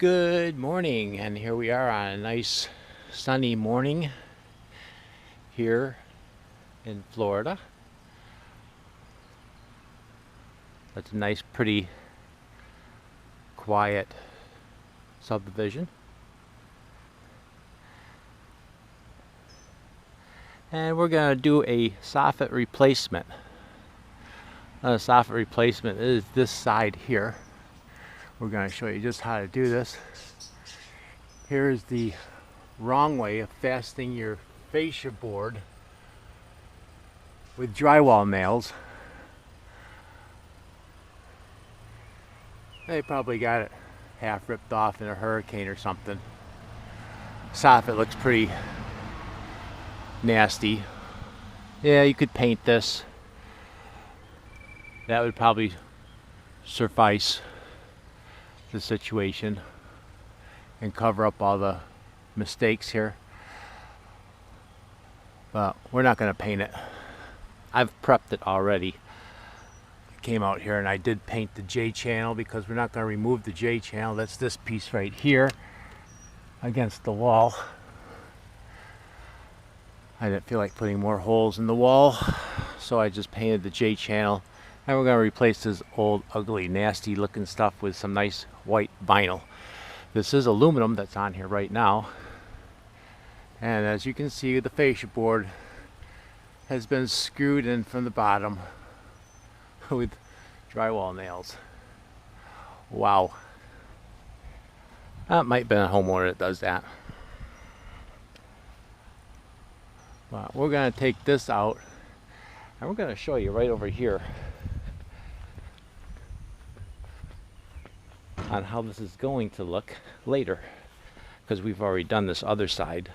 Good morning, and here we are on a nice sunny morning here in Florida. That's a nice, pretty, quiet subdivision. And we're going to do a soffit replacement. A soffit replacement is this side here. We're going to show you just how to do this. Here's the wrong way of fastening your fascia board with drywall nails. They probably got it half ripped off in a hurricane or something. Soffit looks pretty nasty. Yeah, you could paint this. That would probably suffice the situation and cover up all the mistakes here, but we're not going to paint it. I've prepped it already. I came out here and I did paint the J channel because we're not going to remove the J channel. That's this piece right here against the wall. I didn't feel like putting more holes in the wall, so I just painted the J channel. And we're going to replace this old, ugly, nasty looking stuff with some nice white vinyl. This is aluminum that's on here right now. And as you can see, the fascia board has been screwed in from the bottom with drywall nails. Wow. That might have been a homeowner that does that. But we're going to take this out and we're going to show you right over here on how this is going to look later, because we've already done this other side.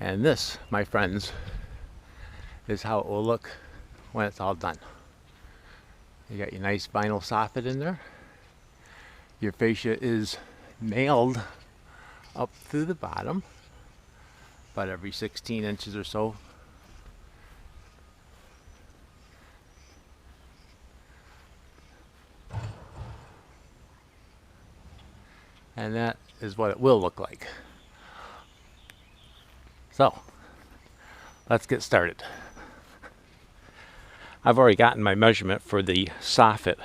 And this, my friends, is how it will look when it's all done. You got your nice vinyl soffit in there. Your fascia is nailed up through the bottom, about every 16 inches or so. And that is what it will look like. So, let's get started. I've already gotten my measurement for the soffit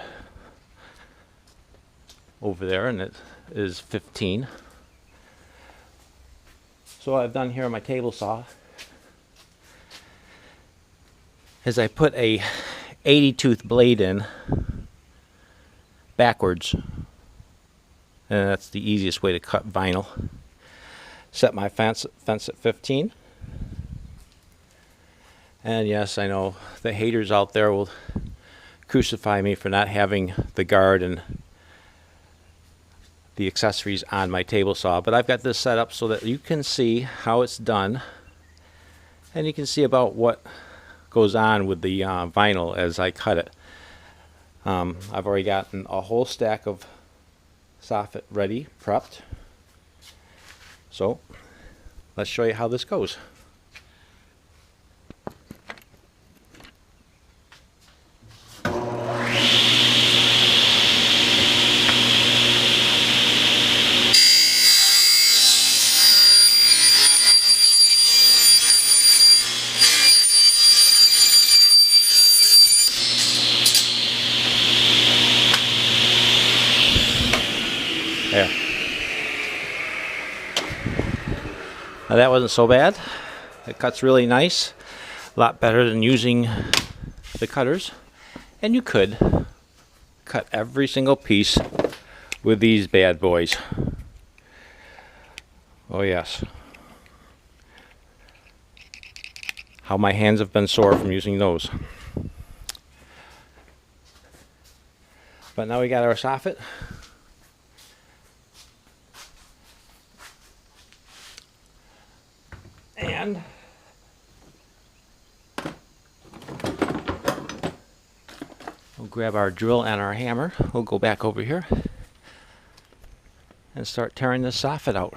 over there, and it is 15. So what I've done here on my table saw is I put a 80 tooth blade in backwards, and that's the easiest way to cut vinyl. Set my fence at 15. And yes, I know the haters out there will crucify me for not having the guard and the accessories on my table saw, but I've got this set up so that you can see how it's done, and you can see about what goes on with the vinyl as I cut it. I've already gotten a whole stack of soffit ready, prepped. So let's show you how this goes. There. Now that wasn't so bad. It cuts really nice. A lot better than using the cutters. And you could cut every single piece with these bad boys. Oh yes. How my hands have been sore from using those. But now we got our soffit. And we'll grab our drill and our hammer. We'll go back over here and start tearing this soffit out.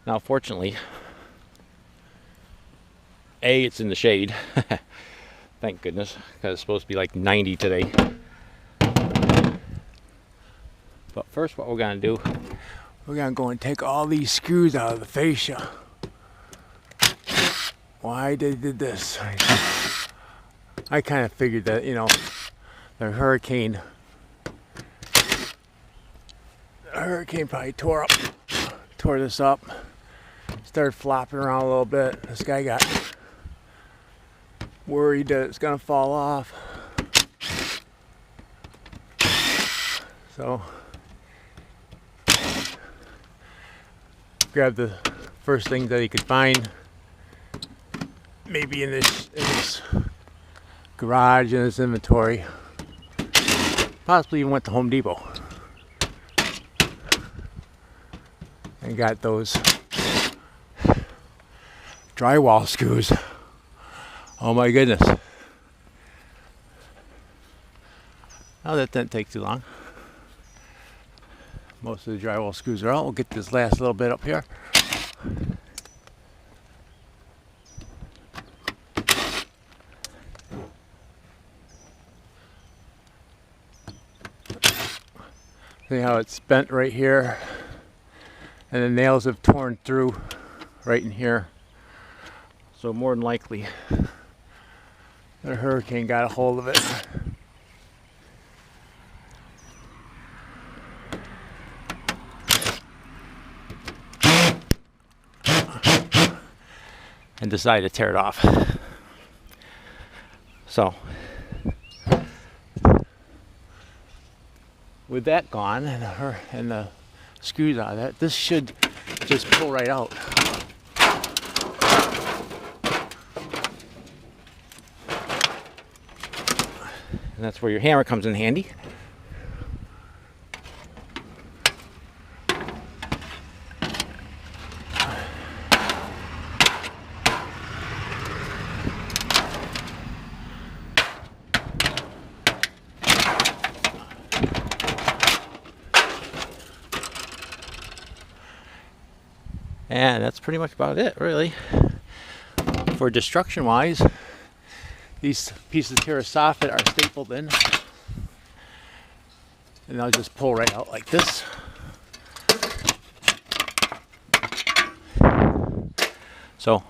Now fortunately, it's in the shade. Thank goodness, because it's supposed to be like 90 today. But first what we're going to do, we're going to go and take all these screws out of the fascia. Why they did this? I kind of figured that, you know, the hurricane probably tore this up, started flopping around a little bit. This guy got worried that it's gonna fall off, so grabbed the first thing that he could find, maybe in this garage, in this inventory. Possibly even went to Home Depot and got those drywall screws. Oh my goodness. Now that didn't take too long. Most of the drywall screws are out. We'll get this last little bit up here. See how it's bent right here, and the nails have torn through right in here. So more than likely, the hurricane got a hold of it. And decided to tear it off. So with that gone and the screws out of that, this should just pull right out. And that's where your hammer comes in handy. And that's pretty much about it, really. For destruction wise, these pieces here of soffit are stapled in, and they'll just pull right out like this. So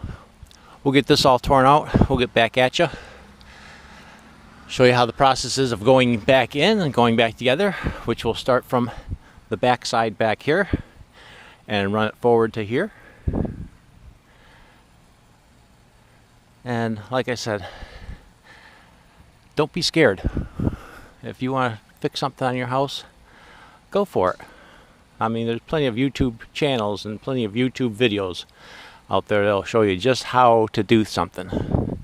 we'll get this all torn out. We'll get back at you, show you how the process is of going back in and going back together, which will start from the back side back here and run it forward to here. And like I said, don't be scared. If you want to fix something on your house, go for it. I mean, there's plenty of YouTube channels and plenty of YouTube videos out there that'll show you just how to do something.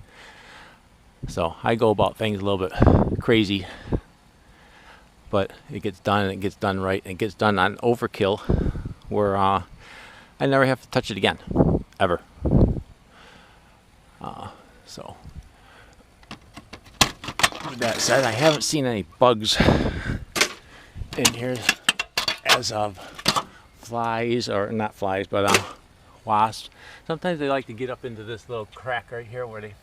So I go about things a little bit crazy, but it gets done, and it gets done right, and it gets done on overkill where I never have to touch it again, ever. So with that said, I haven't seen any bugs in here as of flies, or not flies, but wasps. Sometimes they like to get up into this little crack right here where they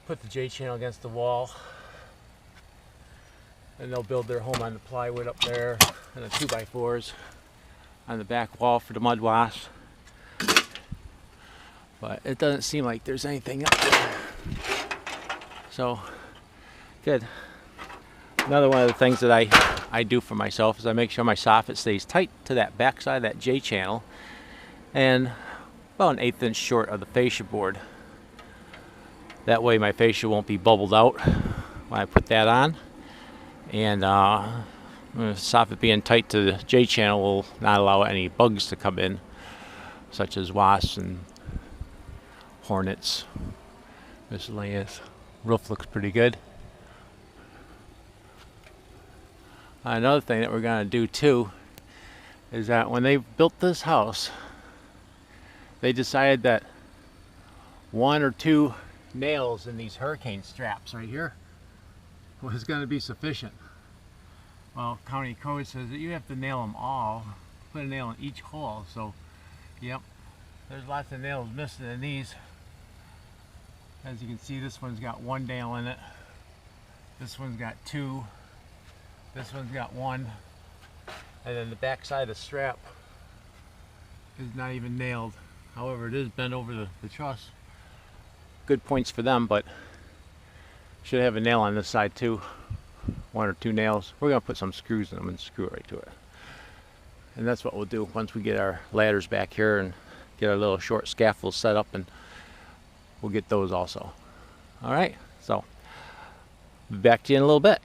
put the J-channel against the wall, and they'll build their home on the plywood up there and the 2x4s on the back wall for the mud wasps. But it doesn't seem like there's anything up there. So good. Another one of the things that I do for myself is I make sure my soffit stays tight to that back side of that J-channel, and about an 1/8 inch short of the fascia board. That way my fascia won't be bubbled out when I put that on, and the soffit being tight to the J-channel will not allow any bugs to come in, such as wasps and hornets, miscellaneous. Roof looks pretty good. Another thing that we're going to do too is that when they built this house, they decided that 1 or 2 nails in these hurricane straps right here was going to be sufficient. Well, county code says that you have to nail them all, put a nail in each hole, so Yep, there's lots of nails missing in these. As you can see, this one's got one nail in it. This one's got two. This one's got one. And then the back side of the strap is not even nailed. However, it is bent over the truss. Good points for them, but should have a nail on this side too. One or two nails. We're gonna put some screws in them and screw it right to it. And that's what we'll do once we get our ladders back here and get our little short scaffolds set up, and we'll get those also. All right, so back to you in a little bit.